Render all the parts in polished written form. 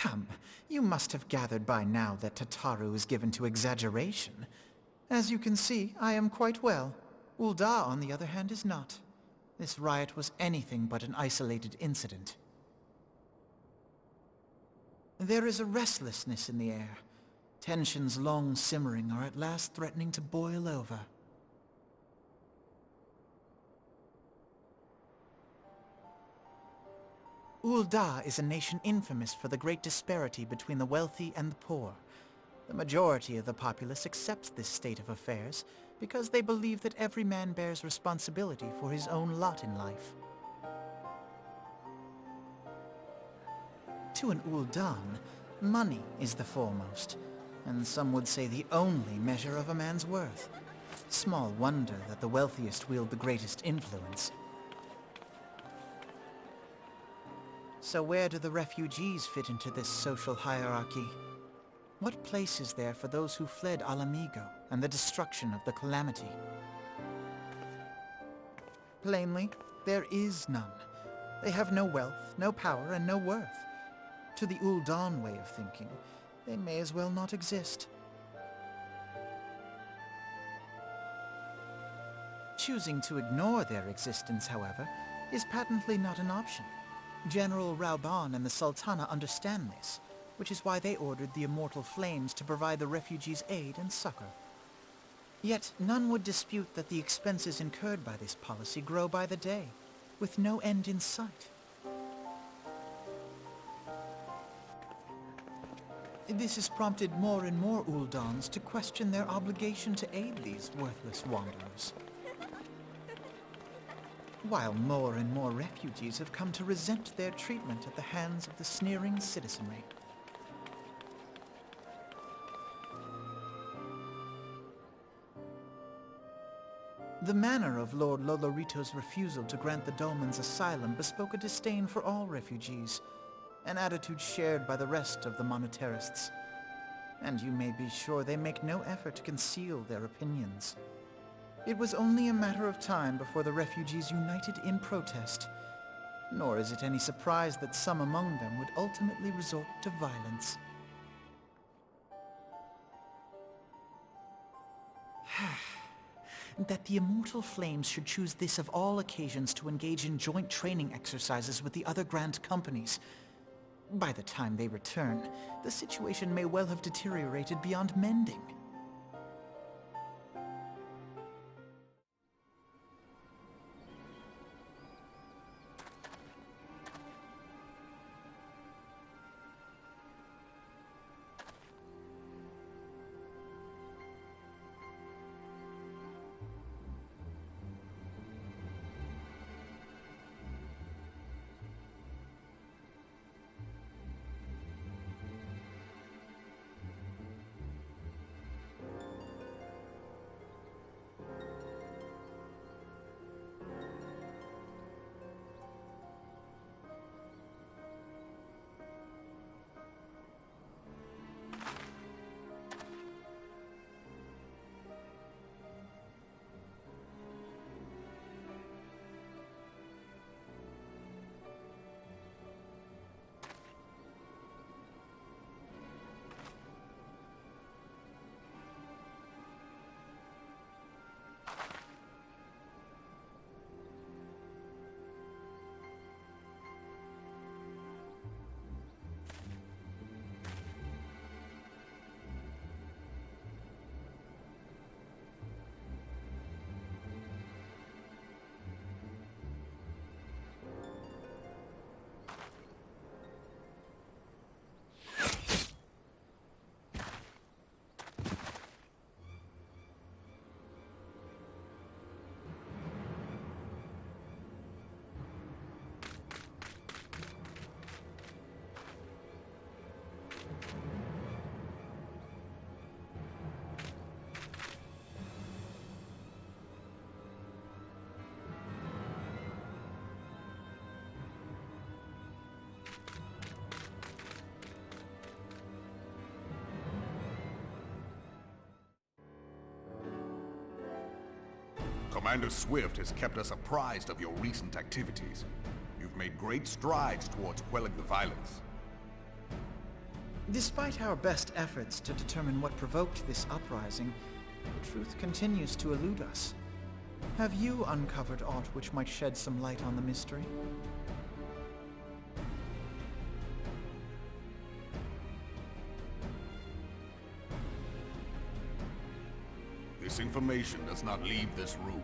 Come, you must have gathered by now that Tataru is given to exaggeration. As you can see, I am quite well. Ul'dah, on the other hand, is not. This riot was anything but an isolated incident. There is a restlessness in the air. Tensions long simmering are at last threatening to boil over. Ul'dah is a nation infamous for the great disparity between the wealthy and the poor. The majority of the populace accepts this state of affairs because they believe that every man bears responsibility for his own lot in life. To an Ul'dan, money is the foremost, and some would say the only measure of a man's worth. Small wonder that the wealthiest wield the greatest influence. So where do the refugees fit into this social hierarchy? What place is there for those who fled Alamigo and the destruction of the Calamity? Plainly, there is none. They have no wealth, no power, and no worth. To the Ul'dan way of thinking, they may as well not exist. Choosing to ignore their existence, however, is patently not an option. General Rauban and the Sultana understand this, which is why they ordered the Immortal Flames to provide the refugees aid and succor. Yet none would dispute that the expenses incurred by this policy grow by the day, with no end in sight. This has prompted more and more Uldans to question their obligation to aid these worthless wanderers, while more and more refugees have come to resent their treatment at the hands of the sneering citizenry. The manner of Lord Lolorito's refusal to grant the Dolmens asylum bespoke a disdain for all refugees, an attitude shared by the rest of the monetarists. And you may be sure they make no effort to conceal their opinions. It was only a matter of time before the refugees united in protest, nor is it any surprise that some among them would ultimately resort to violence. That the Immortal Flames should choose this of all occasions to engage in joint training exercises with the other Grand Companies. By the time they return, the situation may well have deteriorated beyond mending. Commander Swift has kept us apprised of your recent activities. You've made great strides towards quelling the violence. Despite our best efforts to determine what provoked this uprising, the truth continues to elude us. Have you uncovered aught which might shed some light on the mystery? This information does not leave this room.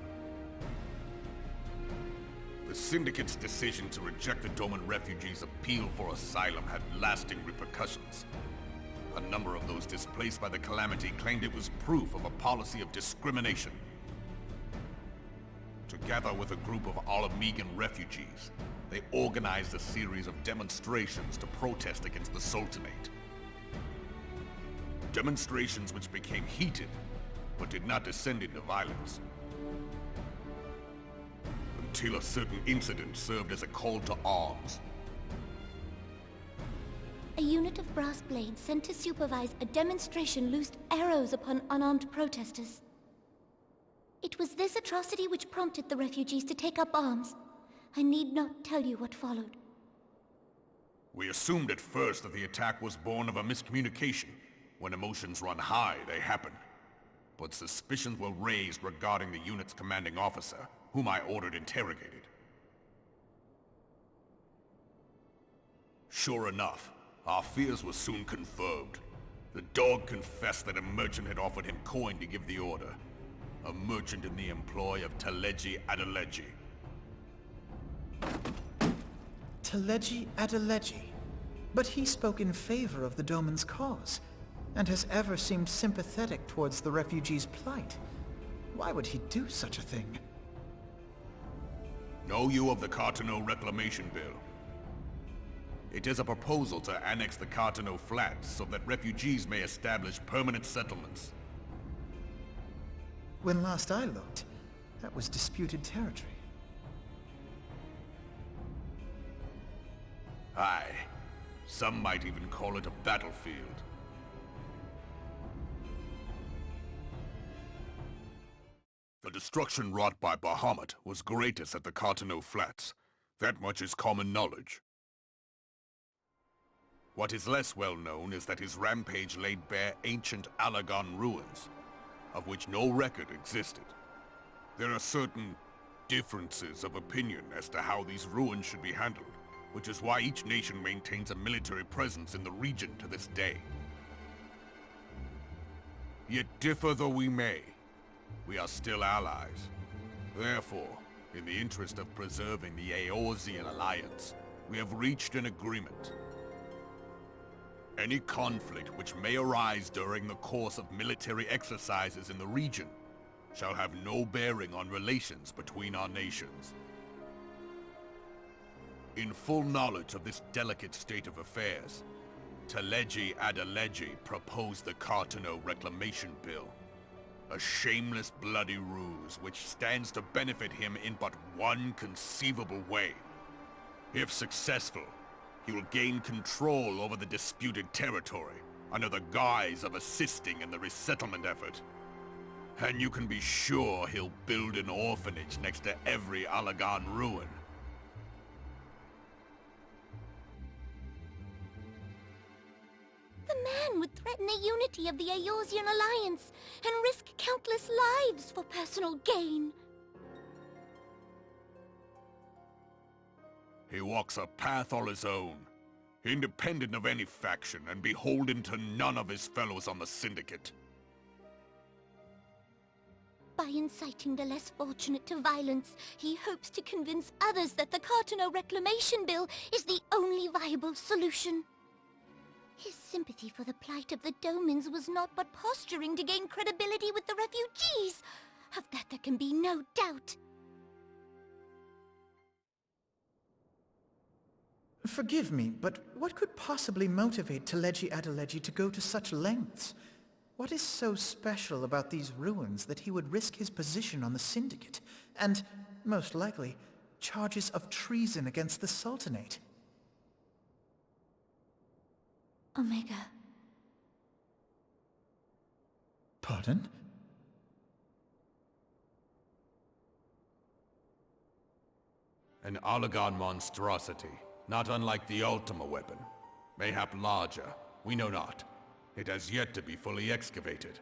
The Syndicate's decision to reject the Doman refugees' appeal for asylum had lasting repercussions. A number of those displaced by the calamity claimed it was proof of a policy of discrimination. Together with a group of Alamegan refugees, they organized a series of demonstrations to protest against the Sultanate. Demonstrations which became heated, but did not descend into violence. Until a certain incident served as a call to arms. A unit of brass blades sent to supervise a demonstration loosed arrows upon unarmed protesters. It was this atrocity which prompted the refugees to take up arms. I need not tell you what followed. We assumed at first that the attack was born of a miscommunication. When emotions run high, they happen. But suspicions were raised regarding the unit's commanding officer, whom I ordered interrogated. Sure enough, our fears were soon confirmed. The dog confessed that a merchant had offered him coin to give the order. A merchant in the employ of Teleji Adeleji. Teleji Adeleji? But he spoke in favor of the Doman's cause, and has ever seemed sympathetic towards the refugees' plight. Why would he do such a thing? Know you of the Cartano Reclamation Bill? It is a proposal to annex the Cartano Flats so that refugees may establish permanent settlements. When last I looked, that was disputed territory. Aye. Some might even call it a battlefield. The destruction wrought by Bahamut was greatest at the Cartano Flats. That much is common knowledge. What is less well known is that his rampage laid bare ancient Alagon ruins, of which no record existed. There are certain differences of opinion as to how these ruins should be handled, which is why each nation maintains a military presence in the region to this day. Yet differ though we may, we are still allies. Therefore, in the interest of preserving the Eorzean alliance, we have reached an agreement. Any conflict which may arise during the course of military exercises in the region shall have no bearing on relations between our nations. In full knowledge of this delicate state of affairs, Teleji Adeleji proposed the Cartano Reclamation Bill. A shameless bloody ruse which stands to benefit him in but one conceivable way. If successful, he will gain control over the disputed territory under the guise of assisting in the resettlement effort. And you can be sure he'll build an orphanage next to every Alagon ruin. The man would threaten the unity of the Eorzean alliance and risk countless lives for personal gain. He walks a path all his own, independent of any faction and beholden to none of his fellows on the Syndicate. By inciting the less fortunate to violence, he hopes to convince others that the Cartano Reclamation Bill is the only viable solution. His sympathy for the plight of the Domans was not but posturing to gain credibility with the refugees. Of that there can be no doubt. Forgive me, but what could possibly motivate Teleji Adeleji to go to such lengths? What is so special about these ruins that he would risk his position on the Syndicate, and, most likely, charges of treason against the Sultanate? Omega. Pardon? An Alagon monstrosity, not unlike the Ultima weapon. Mayhap larger, We know not. It has yet to be fully excavated.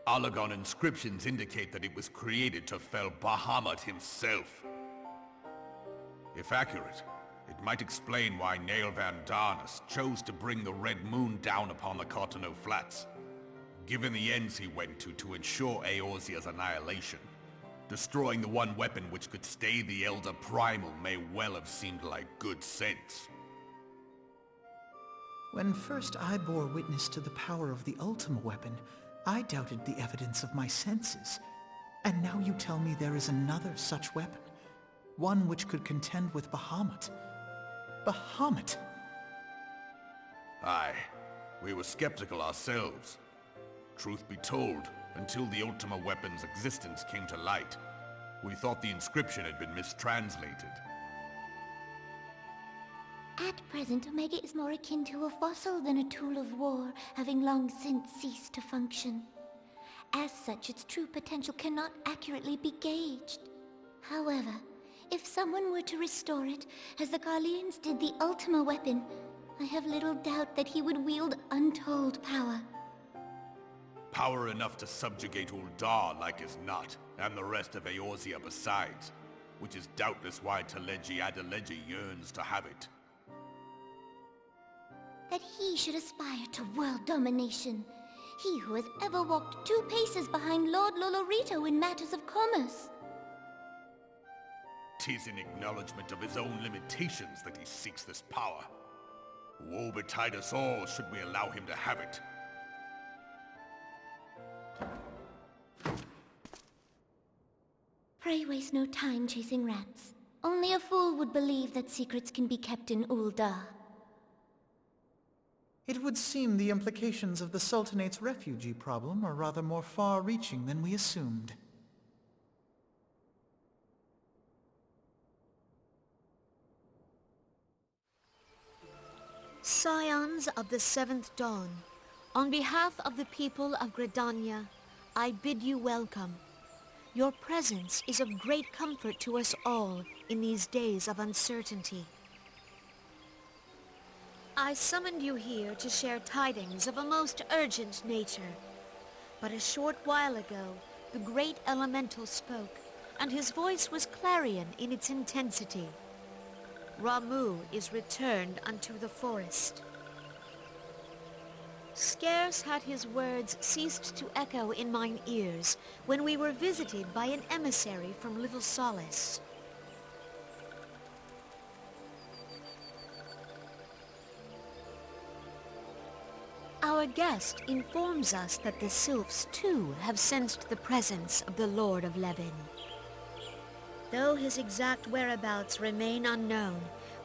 Allagan inscriptions indicate that it was created to fell Bahamut himself. If accurate, it might explain why Nail Van Darnus chose to bring the Red Moon down upon the Cotonou Flats. Given the ends he went to ensure Eorzea's annihilation, destroying the one weapon which could stay the Elder Primal may well have seemed like good sense. When first I bore witness to the power of the Ultima weapon, I doubted the evidence of my senses. And now you tell me there is another such weapon, one which could contend with Bahamut. Bahamut! Aye, we were skeptical ourselves. Truth be told, until the Ultima weapon's existence came to light, we thought the inscription had been mistranslated. At present, Omega is more akin to a fossil than a tool of war, having long since ceased to function. As such, its true potential cannot accurately be gauged. However, if someone were to restore it, as the Garleans did the Ultima weapon, I have little doubt that he would wield untold power. Power enough to subjugate Uldar like as not, and the rest of Eorzea besides, which is doubtless why Teleji Adeleji yearns to have it. That he should aspire to world domination. He who has ever walked 2 paces behind Lord Lolorito in matters of commerce. 'Tis in acknowledgement of his own limitations that he seeks this power. Woe betide us all should we allow him to have it. Pray waste no time chasing rats. Only a fool would believe that secrets can be kept in Uldar. It would seem the implications of the Sultanate's refugee problem are rather more far-reaching than we assumed. Scions of the 7th Dawn, on behalf of the people of Gridania, I bid you welcome. Your presence is of great comfort to us all in these days of uncertainty. I summoned you here to share tidings of a most urgent nature. But a short while ago, the great elemental spoke, and his voice was clarion in its intensity. Ramuh is returned unto the forest. Scarce had his words ceased to echo in mine ears when we were visited by an emissary from Little Solace. Our guest informs us that the Sylphs too have sensed the presence of the Lord of Levin. Though his exact whereabouts remain unknown,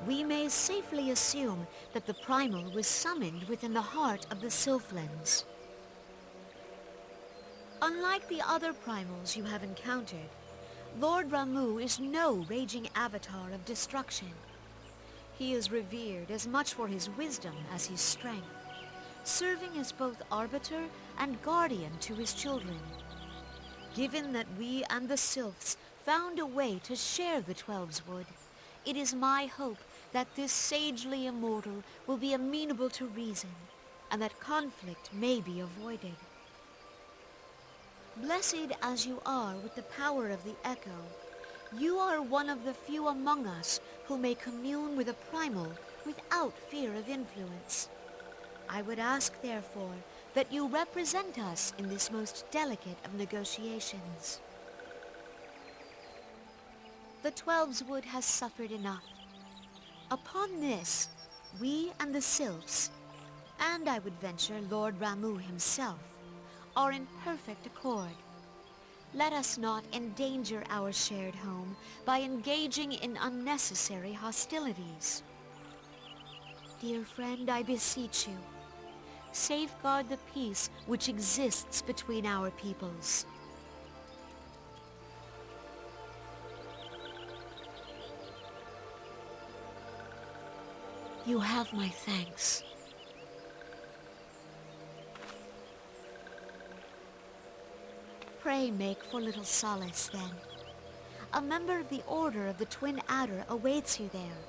we may safely assume that the Primal was summoned within the heart of the Sylphlands. Unlike the other Primals you have encountered, Lord Ramuh is no raging avatar of destruction. He is revered as much for his wisdom as his strength, serving as both arbiter and guardian to his children. Given that we and the Sylphs found a way to share the Twelves Wood, it is my hope that this sagely immortal will be amenable to reason, and that conflict may be avoided. Blessed as you are with the power of the Echo, you are one of the few among us who may commune with a Primal without fear of influence. I would ask, therefore, that you represent us in this most delicate of negotiations. The Twelves Wood has suffered enough. Upon this, we and the Sylphs, and I would venture Lord Ramuh himself, are in perfect accord. Let us not endanger our shared home by engaging in unnecessary hostilities. Dear friend, I beseech you, safeguard the peace which exists between our peoples. You have my thanks. Pray make for Little Solace, then. A member of the Order of the Twin Adder awaits you there.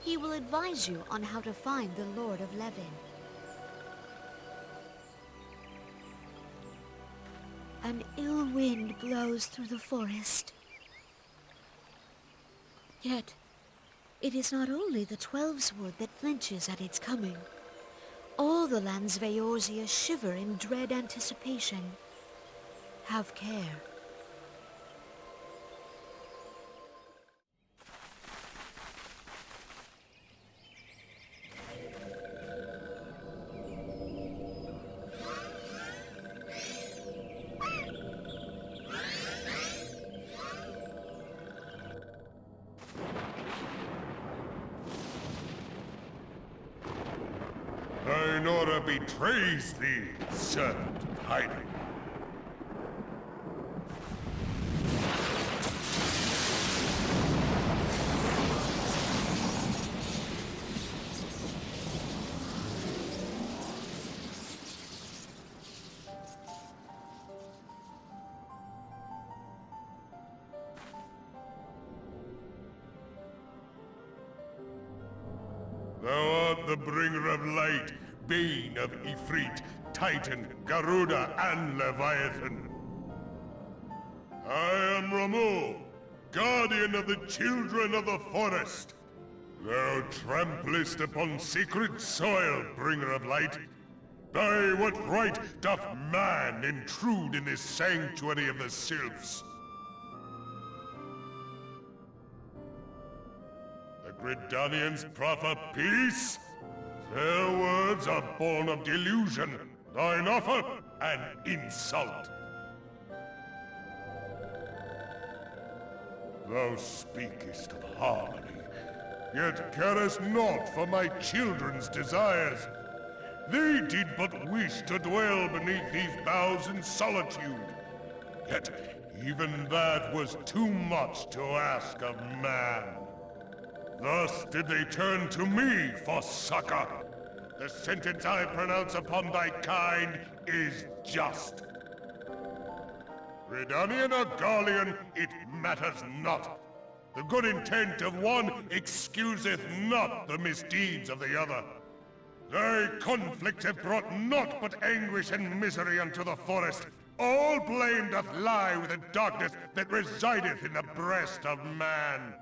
He will advise you on how to find the Lord of Levin. An ill wind blows through the forest. Yet, it is not only the Twelveswood that flinches at its coming. All the lands of Eorzea shiver in dread anticipation. Have care. Nora betrays thee, servant of hiding. Thou art the bringer of light, bane of Ifrit, Titan, Garuda, and Leviathan. I am Ramu, guardian of the children of the forest. Thou tramplest upon sacred soil, bringer of light. By what right doth man intrude in this sanctuary of the sylphs? The Gridanians proffer peace? Their words are born of delusion, thine offer an insult. Thou speakest of harmony, yet carest naught for my children's desires. They did but wish to dwell beneath these boughs in solitude. Yet even that was too much to ask of man. Thus did they turn to me for succor. The sentence I pronounce upon thy kind is just. Redanian or Garlean, it matters not. The good intent of one excuseth not the misdeeds of the other. Thy conflicts have brought naught but anguish and misery unto the forest. All blame doth lie with the darkness that resideth in the breast of man.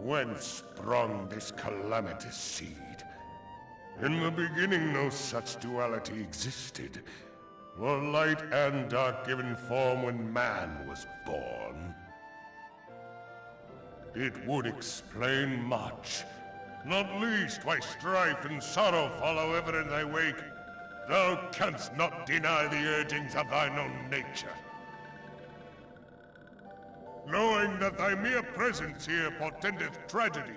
Whence sprung this calamitous seed? In the beginning no such duality existed. Were light and dark given form when man was born? It would explain much. Not least why strife and sorrow follow ever in thy wake. Thou canst not deny the urgings of thine own nature. Knowing that thy mere presence here portendeth tragedy,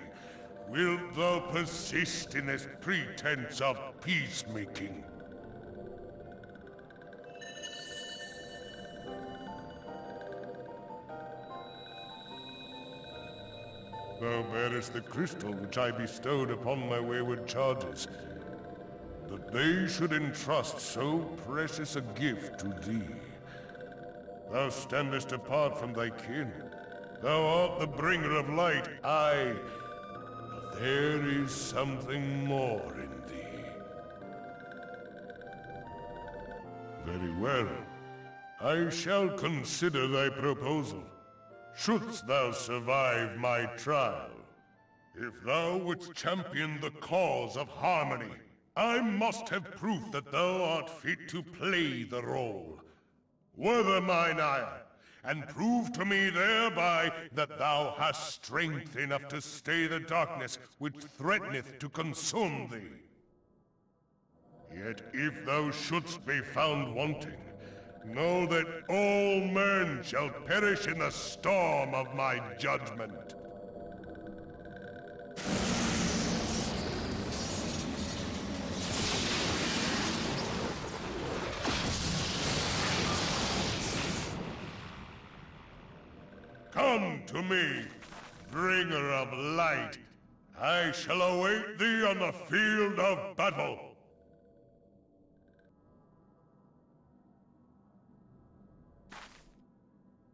wilt thou persist in this pretense of peacemaking? Thou bearest the crystal which I bestowed upon my wayward charges. That they should entrust so precious a gift to thee. Thou standest apart from thy kin. Thou art the bringer of light, aye. But there is something more in thee. Very well. I shall consider thy proposal. Shouldst thou survive my trial. If thou wouldst champion the cause of harmony, I must have proof that thou art fit to play the role. Wither mine ire, and prove to me thereby that thou hast strength enough to stay the darkness which threateneth to consume thee. Yet if thou shouldst be found wanting, know that all men shall perish in the storm of my judgment. Come to me, bringer of light. I shall await thee on the field of battle.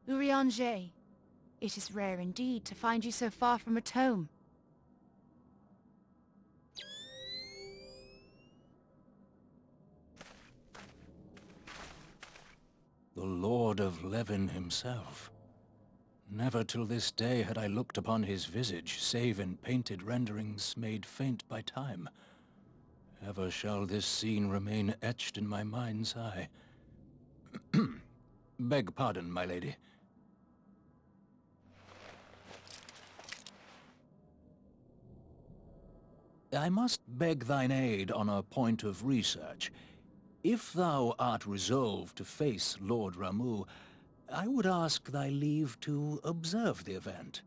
Urianger, it is rare indeed to find you so far from a tome. The Lord of Levin himself. Never till this day had I looked upon his visage, save in painted renderings made faint by time. Ever shall this scene remain etched in my mind's eye. Beg pardon, my lady. I must beg thine aid on a point of research. If thou art resolved to face Lord Ramuh, I would ask thy leave to observe the event.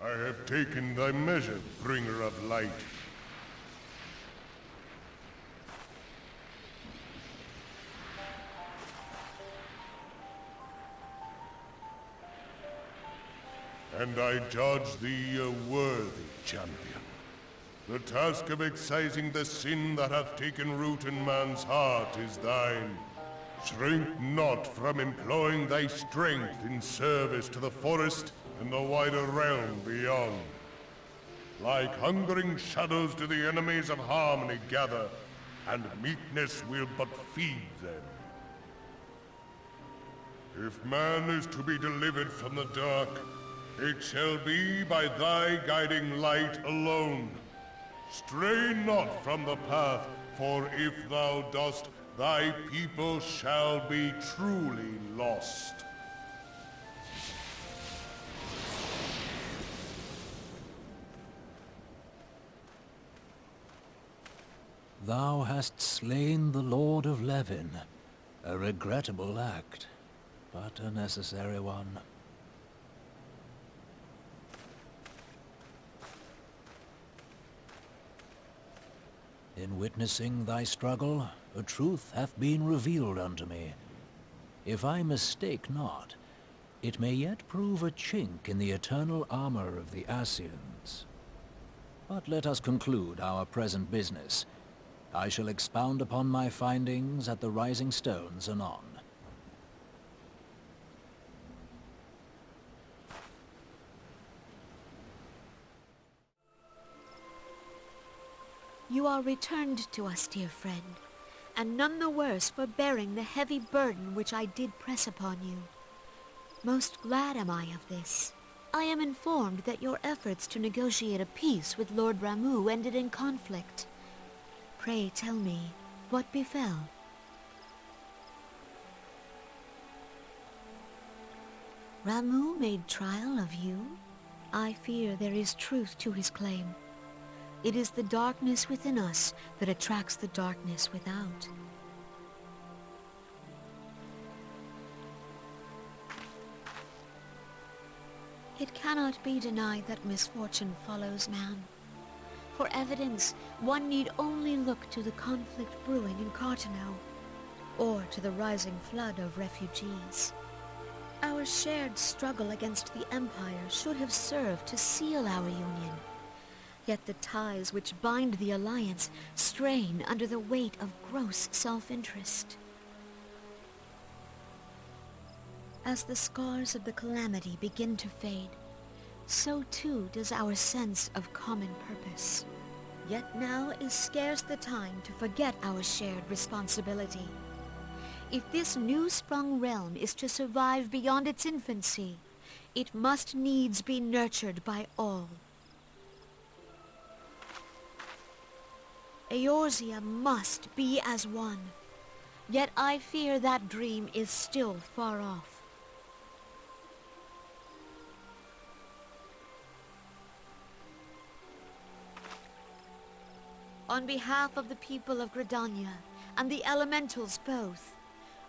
I have taken thy measure, bringer of light. And I judge thee a worthy champion. The task of excising the sin that hath taken root in man's heart is thine. Shrink not from employing thy strength in service to the forest and the wider realm beyond. Like hungering shadows do the enemies of harmony gather, and meekness will but feed them. If man is to be delivered from the dark, it shall be by thy guiding light alone. Stray not from the path, for if thou dost, thy people shall be truly lost. Thou hast slain the Lord of Levin. A regrettable act, but a necessary one. In witnessing thy struggle, a truth hath been revealed unto me. If I mistake not, it may yet prove a chink in the eternal armor of the Ascians. But let us conclude our present business. I shall expound upon my findings at the Rising Stones anon. You are returned to us, dear friend, and none the worse for bearing the heavy burden which I did press upon you. Most glad am I of this. I am informed that your efforts to negotiate a peace with Lord Ramuh ended in conflict. Pray tell me, what befell? Ramuh made trial of you? I fear there is truth to his claim. It is the darkness within us that attracts the darkness without. It cannot be denied that misfortune follows man. For evidence, one need only look to the conflict brewing in Cartano, or to the rising flood of refugees. Our shared struggle against the Empire should have served to seal our union. Yet the ties which bind the Alliance strain under the weight of gross self-interest. As the scars of the calamity begin to fade, so too does our sense of common purpose. Yet now is scarce the time to forget our shared responsibility. If this new-sprung realm is to survive beyond its infancy, it must needs be nurtured by all. Eorzea must be as one, yet I fear that dream is still far off. On behalf of the people of Gridania and the elementals both,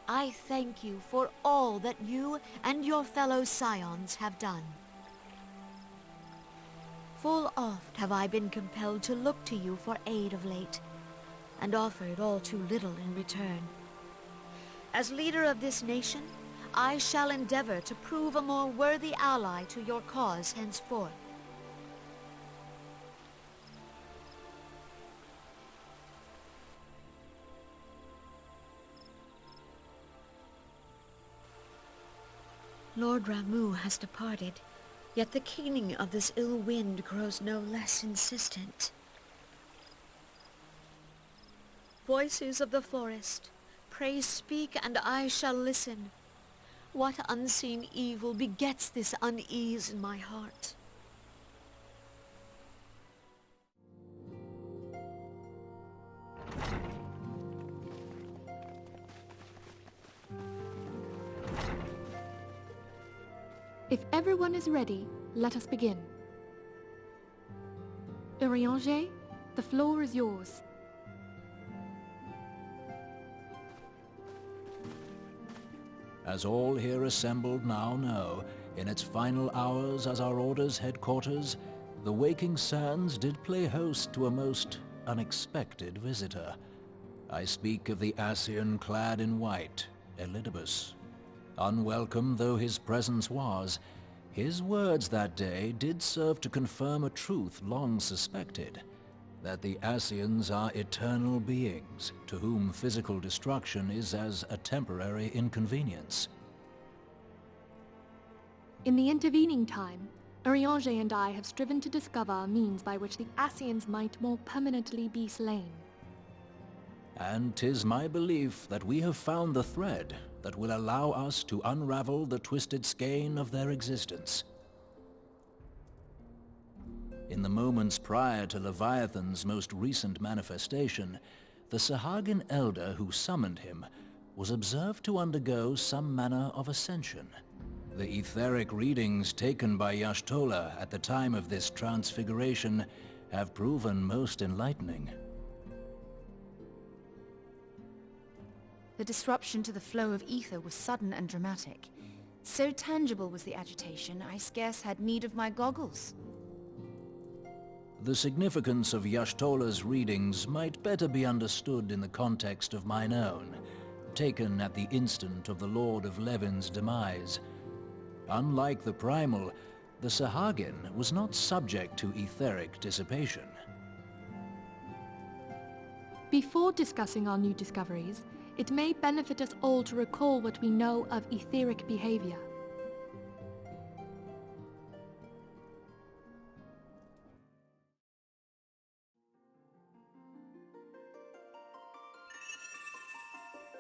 I thank you for all that you and your fellow scions have done. Full oft have I been compelled to look to you for aid of late, and offered all too little in return. As leader of this nation, I shall endeavor to prove a more worthy ally to your cause henceforth. Lord Ramuh has departed, yet the keening of this ill wind grows no less insistent. Voices of the forest, pray speak and I shall listen. What unseen evil begets this unease in my heart? If everyone is ready, let us begin. Urianger, the floor is yours. As all here assembled now know, in its final hours as our Order's headquarters, the Waking Sands did play host to a most unexpected visitor. I speak of the Ascian clad in white, Elidibus. Unwelcome though his presence was, his words that day did serve to confirm a truth long suspected, that the Ascians are eternal beings, to whom physical destruction is as a temporary inconvenience. In the intervening time, Urianger and I have striven to discover a means by which the Ascians might more permanently be slain. And 'tis my belief that we have found the thread that will allow us to unravel the twisted skein of their existence. In the moments prior to Leviathan's most recent manifestation, the Sahagin elder who summoned him was observed to undergo some manner of ascension. The etheric readings taken by Y'ashtola at the time of this transfiguration have proven most enlightening. The disruption to the flow of ether was sudden and dramatic. So tangible was the agitation, I scarce had need of my goggles. The significance of Y'ashtola's readings might better be understood in the context of mine own, taken at the instant of the Lord of Levin's demise. Unlike the Primal, the Sahagin was not subject to etheric dissipation. Before discussing our new discoveries, it may benefit us all to recall what we know of etheric behavior.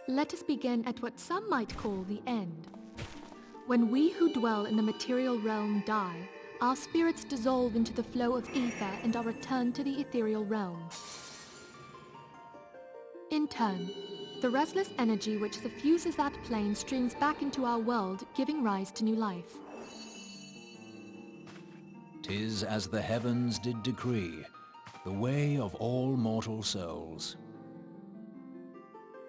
Let us begin at what some might call the end. When we who dwell in the material realm die, our spirits dissolve into the flow of ether and are returned to the ethereal realm. In turn, the restless energy which suffuses that plane streams back into our world, giving rise to new life. 'Tis as the heavens did decree, the way of all mortal souls.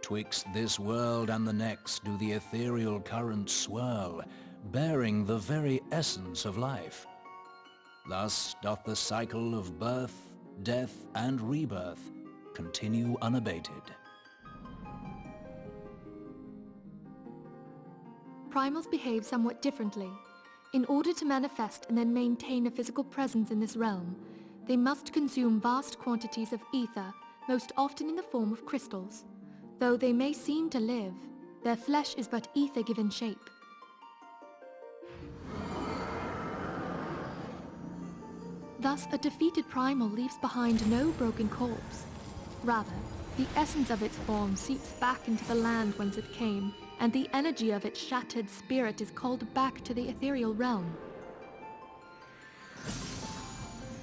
Twixt this world and the next do the ethereal currents swirl, bearing the very essence of life. Thus doth the cycle of birth, death, and rebirth continue unabated. Primals behave somewhat differently. In order to manifest and then maintain a physical presence in this realm, they must consume vast quantities of ether, most often in the form of crystals. Though they may seem to live, their flesh is but ether given shape. Thus, a defeated primal leaves behind no broken corpse. Rather, the essence of its form seeps back into the land whence it came, and the energy of its shattered spirit is called back to the ethereal realm.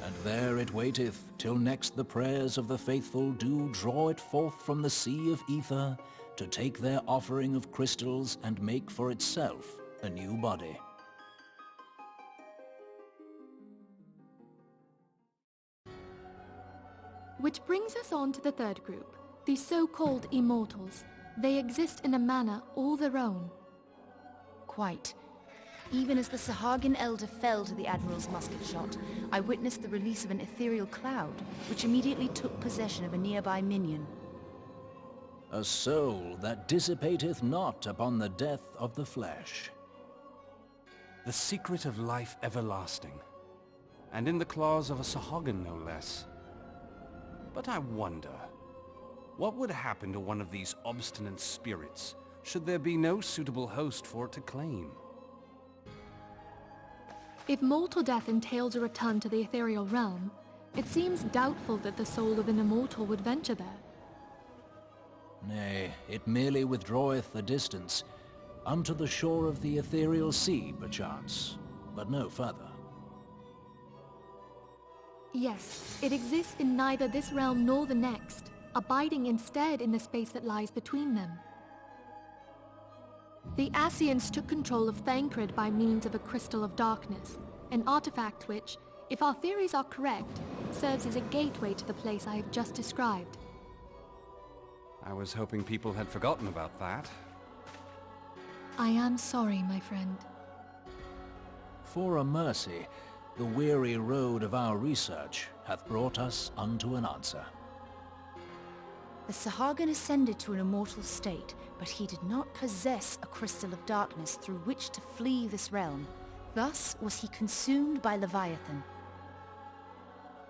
And there it waiteth, till next the prayers of the faithful do draw it forth from the sea of ether, to take their offering of crystals and make for itself a new body. Which brings us on to the third group, the so-called immortals. They exist in a manner all their own. Quite. Even as the Sahagin Elder fell to the Admiral's musket shot, I witnessed the release of an ethereal cloud, which immediately took possession of a nearby minion. A soul that dissipateth not upon the death of the flesh. The secret of life everlasting, and in the claws of a Sahagin no less. But I wonder, what would happen to one of these obstinate spirits, should there be no suitable host for it to claim? If mortal death entails a return to the ethereal realm, it seems doubtful that the soul of an immortal would venture there. Nay, it merely withdraweth a distance, unto the shore of the ethereal sea, perchance, but no further. Yes, it exists in neither this realm nor the next, abiding instead in the space that lies between them. The Ascians took control of Thancred by means of a crystal of darkness, an artifact which, if our theories are correct, serves as a gateway to the place I have just described. I was hoping people had forgotten about that. I am sorry, my friend. For a mercy, the weary road of our research hath brought us unto an answer. The Sahagin ascended to an immortal state, but he did not possess a crystal of darkness through which to flee this realm. Thus was he consumed by Leviathan.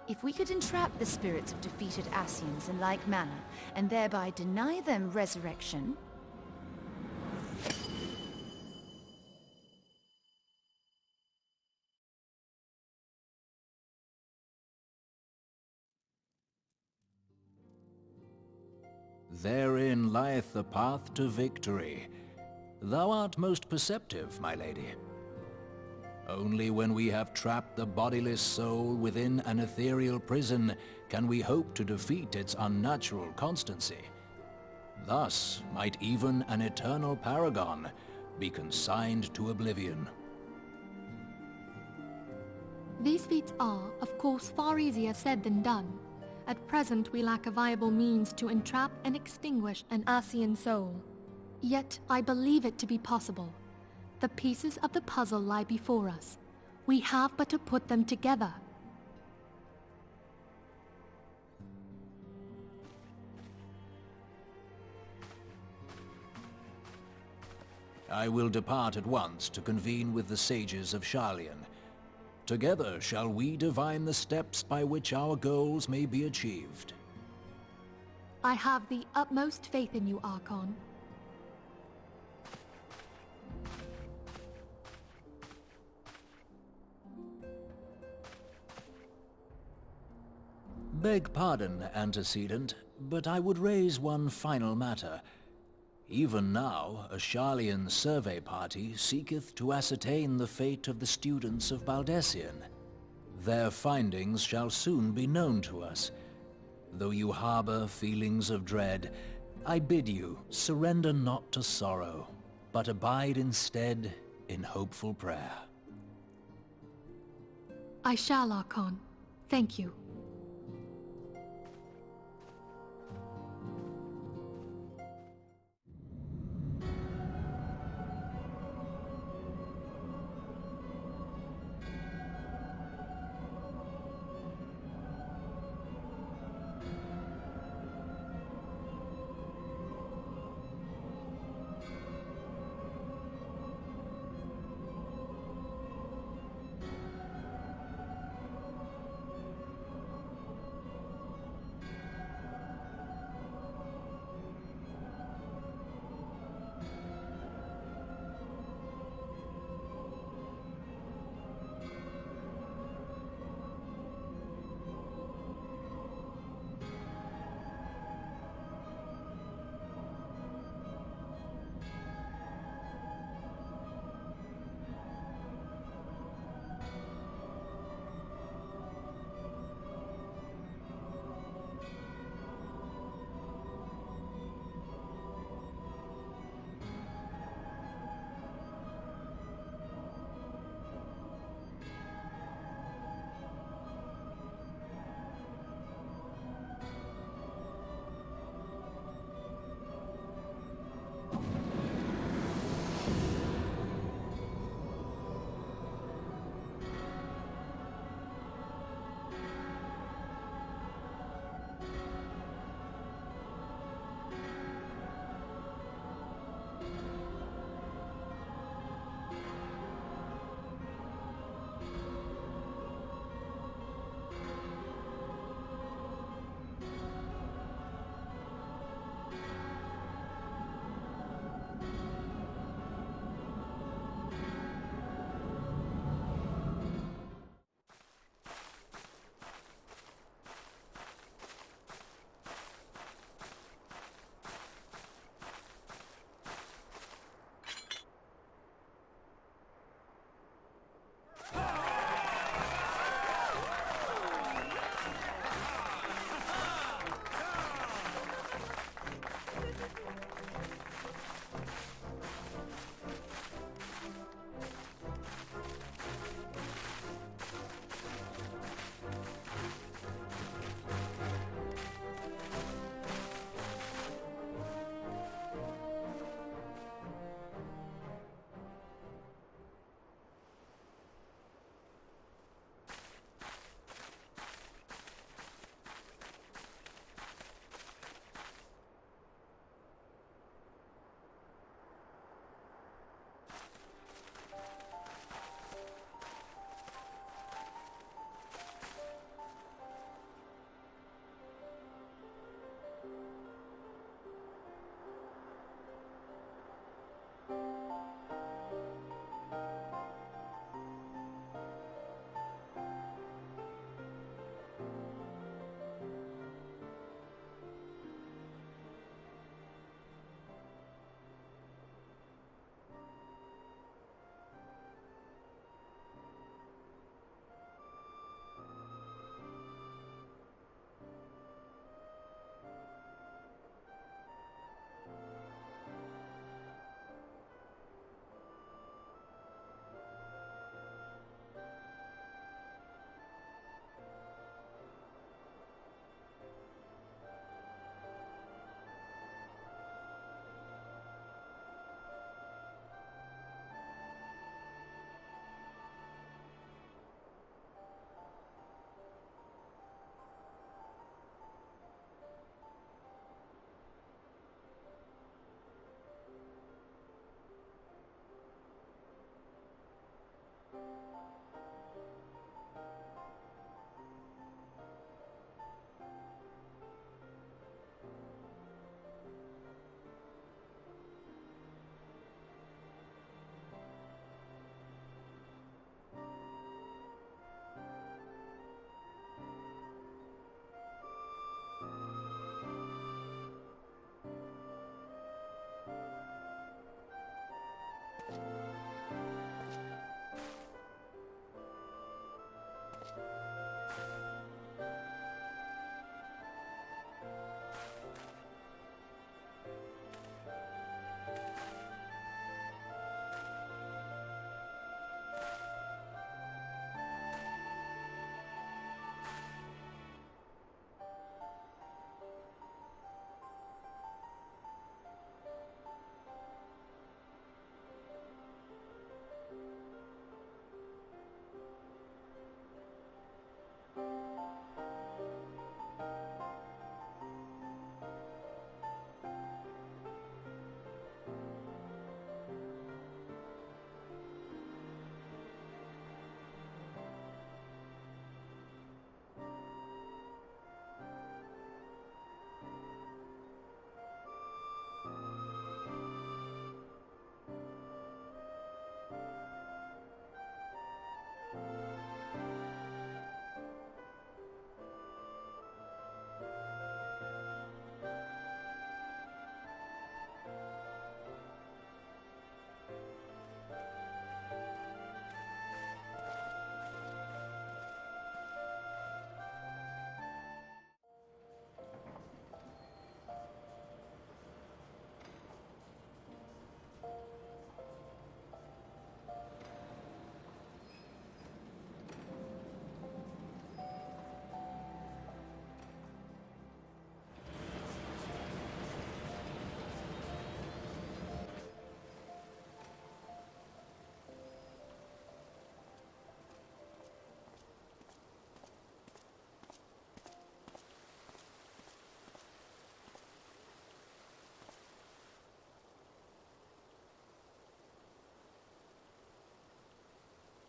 If we could entrap the spirits of defeated Ascians in like manner, and thereby deny them resurrection... Therein lieth the path to victory. Thou art most perceptive, my lady. Only when we have trapped the bodiless soul within an ethereal prison can we hope to defeat its unnatural constancy. Thus might even an eternal paragon be consigned to oblivion. These feats are, of course, far easier said than done. At present, we lack a viable means to entrap and extinguish an Ascian soul. Yet, I believe it to be possible. The pieces of the puzzle lie before us. We have but to put them together. I will depart at once to convene with the sages of Sharlayan. Together shall we divine the steps by which our goals may be achieved. I have the utmost faith in you, Archon. Beg pardon, antecedent, but I would raise one final matter. Even now, a Sharlayan survey party seeketh to ascertain the fate of the students of Baldessian. Their findings shall soon be known to us. Though you harbor feelings of dread, I bid you surrender not to sorrow, but abide instead in hopeful prayer. I shall, Archon. Thank you.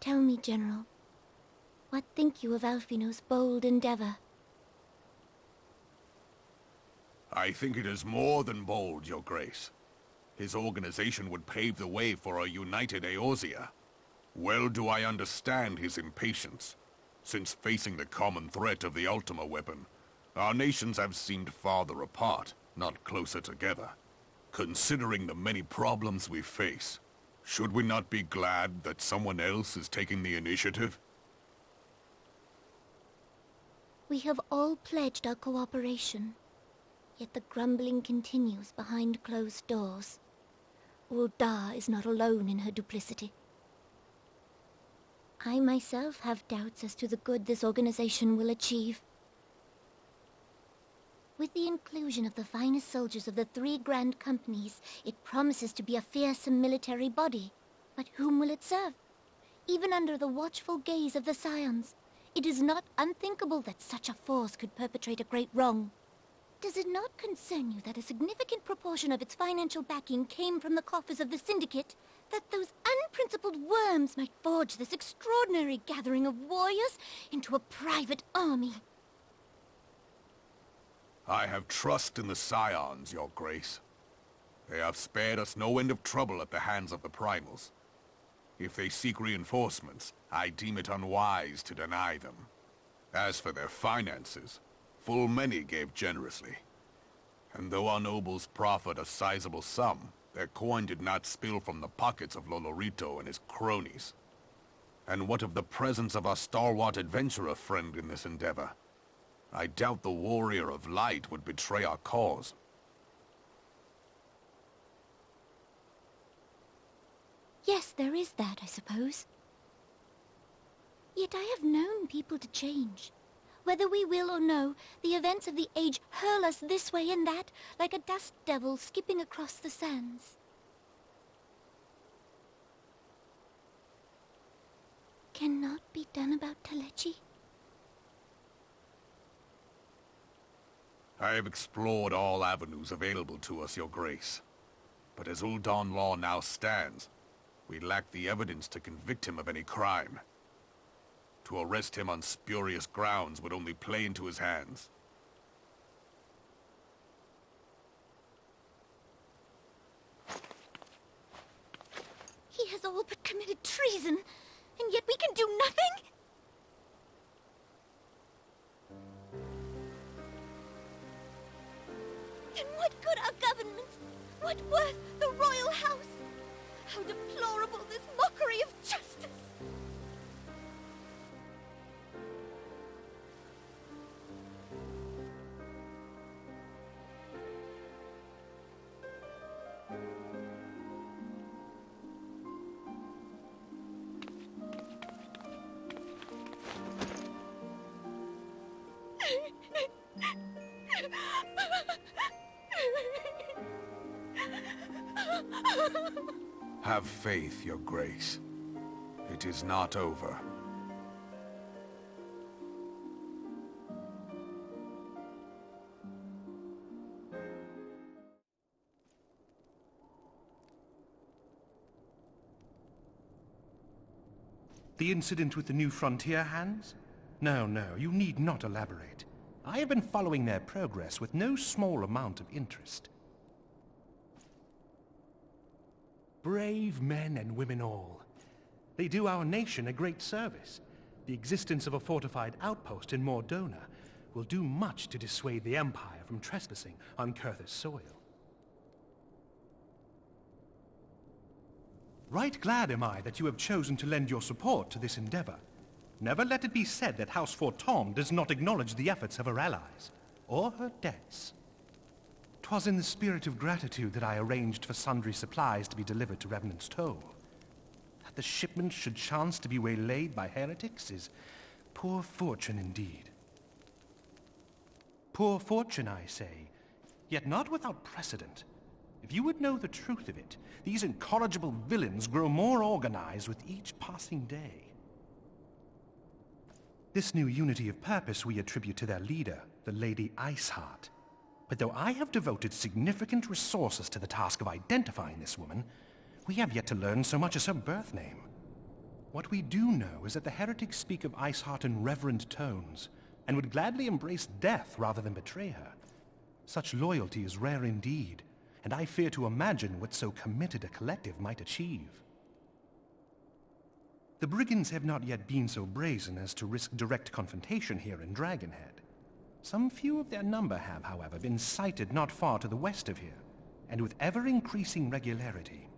Tell me, General, what think you of Alfino's bold endeavor? I think it is more than bold, Your Grace. His organization would pave the way for a united Eorzea. Well do I understand his impatience, since facing the common threat of the Ultima weapon, our nations have seemed farther apart, not closer together. Considering the many problems we face, should we not be glad that someone else is taking the initiative? We have all pledged our cooperation, yet the grumbling continues behind closed doors. Ul'dah is not alone in her duplicity. I myself have doubts as to the good this organization will achieve. With the inclusion of the finest soldiers of the 3 grand companies, it promises to be a fearsome military body. But whom will it serve? Even under the watchful gaze of the Scions, it is not unthinkable that such a force could perpetrate a great wrong. Does it not concern you that a significant proportion of its financial backing came from the coffers of the Syndicate? That those unprincipled worms might forge this extraordinary gathering of warriors into a private army? I have trust in the Scions, Your Grace. They have spared us no end of trouble at the hands of the Primals. If they seek reinforcements, I deem it unwise to deny them. As for their finances, full many gave generously. And though our nobles proffered a sizable sum, their coin did not spill from the pockets of Lolorito and his cronies. And what of the presence of our stalwart adventurer friend in this endeavor? I doubt the Warrior of Light would betray our cause. Yes, there is that, I suppose. Yet I have known people to change. Whether we will or no, the events of the age hurl us this way and that, like a dust devil skipping across the sands. Cannot be done about Telechi? I have explored all avenues available to us, Your Grace. But as Ul'dah law now stands, we lack the evidence to convict him of any crime. To arrest him on spurious grounds would only play into his hands. He has all but committed treason, and yet we can do nothing? Then what good our government? What worth the royal house? How deplorable this mockery of justice! Have faith, Your Grace. It is not over. The incident with the new frontier hands? No, you need not elaborate. I have been following their progress with no small amount of interest. Brave men and women all. They do our nation a great service. The existence of a fortified outpost in Mordona will do much to dissuade the Empire from trespassing on Kurth's soil. Right glad am I that you have chosen to lend your support to this endeavor. Never let it be said that House Fortom does not acknowledge the efforts of her allies, or her debts. 'Twas in the spirit of gratitude that I arranged for sundry supplies to be delivered to Revenant's Toll. That the shipment should chance to be waylaid by heretics is poor fortune indeed. Poor fortune, I say, yet not without precedent. If you would know the truth of it, these incorrigible villains grow more organized with each passing day. This new unity of purpose we attribute to their leader, the Lady Iceheart. But though I have devoted significant resources to the task of identifying this woman, we have yet to learn so much as her birth name. What we do know is that the heretics speak of Iceheart in reverent tones, and would gladly embrace death rather than betray her. Such loyalty is rare indeed, and I fear to imagine what so committed a collective might achieve. The brigands have not yet been so brazen as to risk direct confrontation here in Dragonhead. Some few of their number have, however, been sighted not far to the west of here, and with ever-increasing regularity.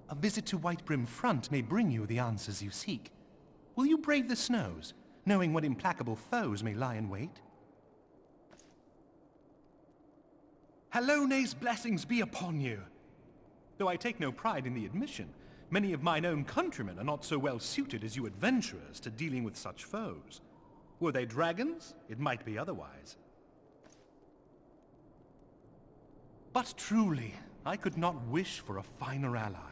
A visit to Whitebrim Front may bring you the answers you seek. Will you brave the snows, knowing what implacable foes may lie in wait? Halone's blessings be upon you! Though I take no pride in the admission, many of mine own countrymen are not so well suited as you adventurers to dealing with such foes. Were they dragons, it might be otherwise. But truly, I could not wish for a finer ally.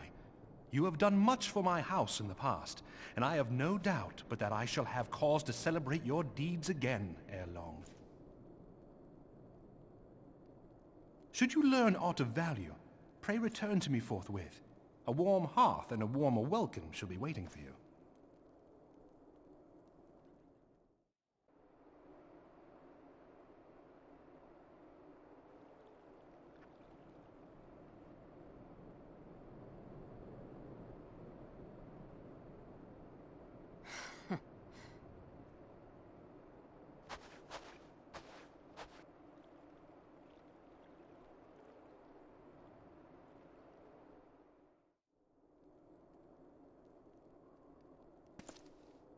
You have done much for my house in the past, and I have no doubt but that I shall have cause to celebrate your deeds again ere long. Should you learn aught of value, pray return to me forthwith. A warm hearth and a warmer welcome shall be waiting for you.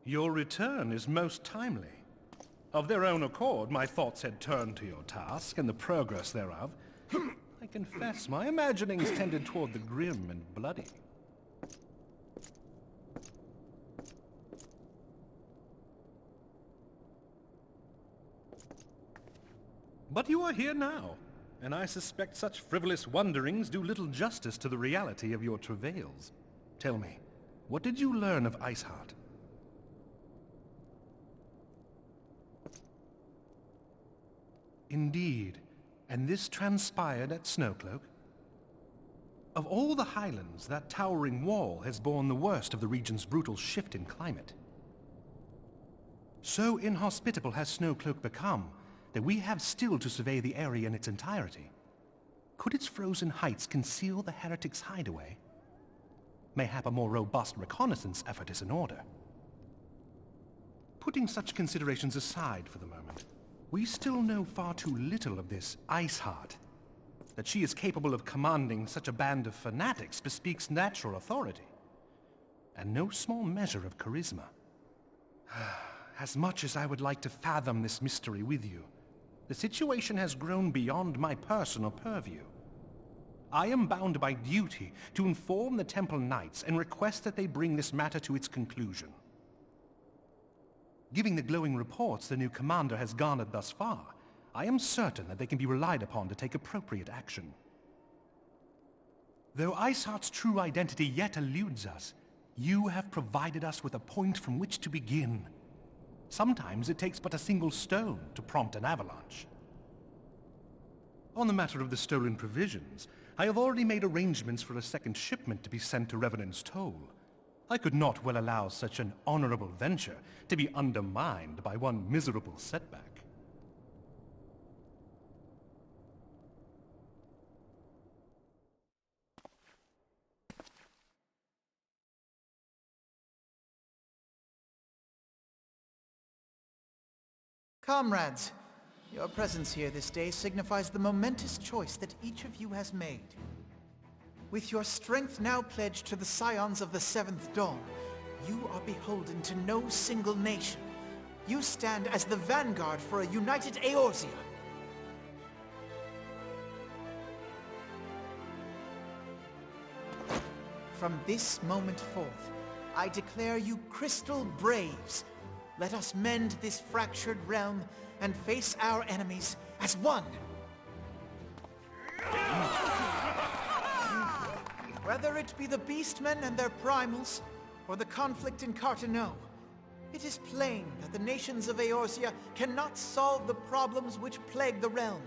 Your return is most timely. Of their own accord, my thoughts had turned to your task and the progress thereof. I confess, my imaginings tended toward the grim and bloody. But you are here now, and I suspect such frivolous wonderings do little justice to the reality of your travails. Tell me, what did you learn of Iceheart? Indeed, and this transpired at Snowcloak? Of all the highlands, that towering wall has borne the worst of the region's brutal shift in climate. So inhospitable has Snowcloak become that we have still to survey the area in its entirety. Could its frozen heights conceal the heretics' hideaway? Mayhap a more robust reconnaissance effort is in order. Putting such considerations aside for the moment, we still know far too little of this Iceheart. That she is capable of commanding such a band of fanatics bespeaks natural authority, and no small measure of charisma. As much as I would like to fathom this mystery with you, the situation has grown beyond my personal purview. I am bound by duty to inform the Temple Knights and request that they bring this matter to its conclusion. Given the glowing reports the new commander has garnered thus far, I am certain that they can be relied upon to take appropriate action. Though Iceheart's true identity yet eludes us, you have provided us with a point from which to begin. Sometimes it takes but a single stone to prompt an avalanche. On the matter of the stolen provisions, I have already made arrangements for a second shipment to be sent to Revenant's Toll. I could not well allow such an honorable venture to be undermined by one miserable setback. Comrades, your presence here this day signifies the momentous choice that each of you has made. With your strength now pledged to the Scions of the Seventh Dawn, you are beholden to no single nation. You stand as the vanguard for a united Eorzea. From this moment forth, I declare you Crystal Braves. Let us mend this fractured realm and face our enemies as one. Whether it be the Beastmen and their primals, or the conflict in Carteneau, it is plain that the nations of Eorzea cannot solve the problems which plague the realm.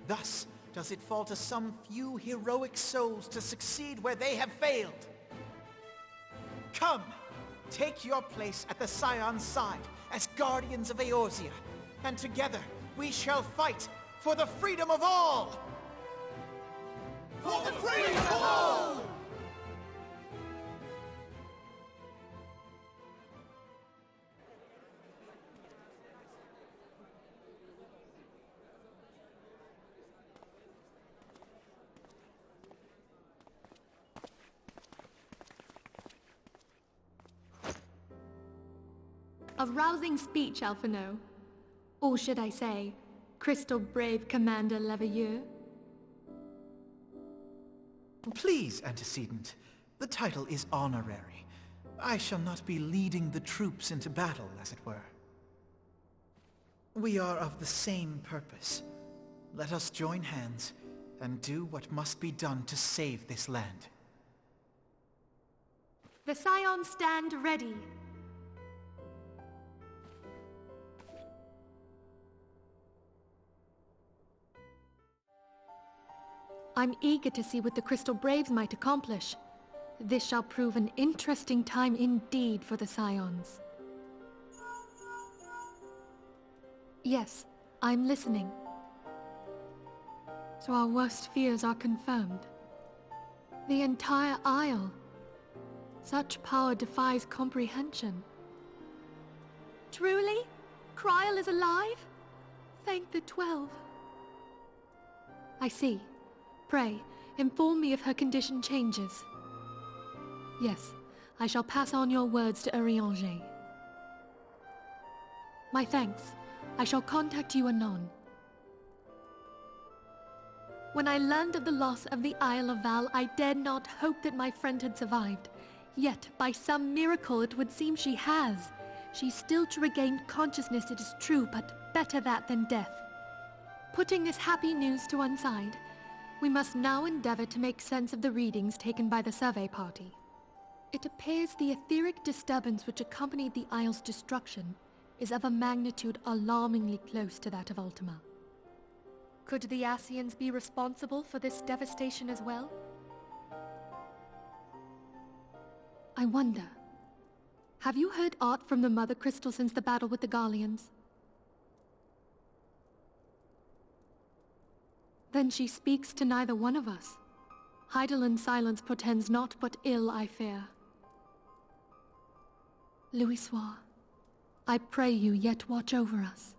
Thus does it fall to some few heroic souls to succeed where they have failed. Come, take your place at the Scion's side as guardians of Eorzea, and together we shall fight for the freedom of all! For the freedom of all! A rousing speech, Alphino. Or should I say, Crystal Brave Commander Leveilleur? Please, Antecedent. The title is honorary. I shall not be leading the troops into battle, as it were. We are of the same purpose. Let us join hands and do what must be done to save this land. The Scions stand ready. I'm eager to see what the Crystal Braves might accomplish. This shall prove an interesting time indeed for the Scions. Yes, I'm listening. So our worst fears are confirmed. The entire Isle. Such power defies comprehension. Truly? Kryl is alive? Thank the 12. I see. Pray, inform me if her condition changes. Yes, I shall pass on your words to Urianger. My thanks. I shall contact you anon. When I learned of the loss of the Isle of Val, I dared not hope that my friend had survived. Yet, by some miracle, it would seem she has. She's still to regain consciousness, it is true, but better that than death. Putting this happy news to one side, we must now endeavor to make sense of the readings taken by the survey party. It appears the etheric disturbance which accompanied the Isle's destruction is of a magnitude alarmingly close to that of Ultima. Could the Ascians be responsible for this devastation as well? I wonder, have you heard aught from the Mother Crystal since the battle with the Garleans? Then she speaks to neither one of us. Hydaelyn's silence portends naught but ill, I fear. Louisoix, I pray you yet watch over us.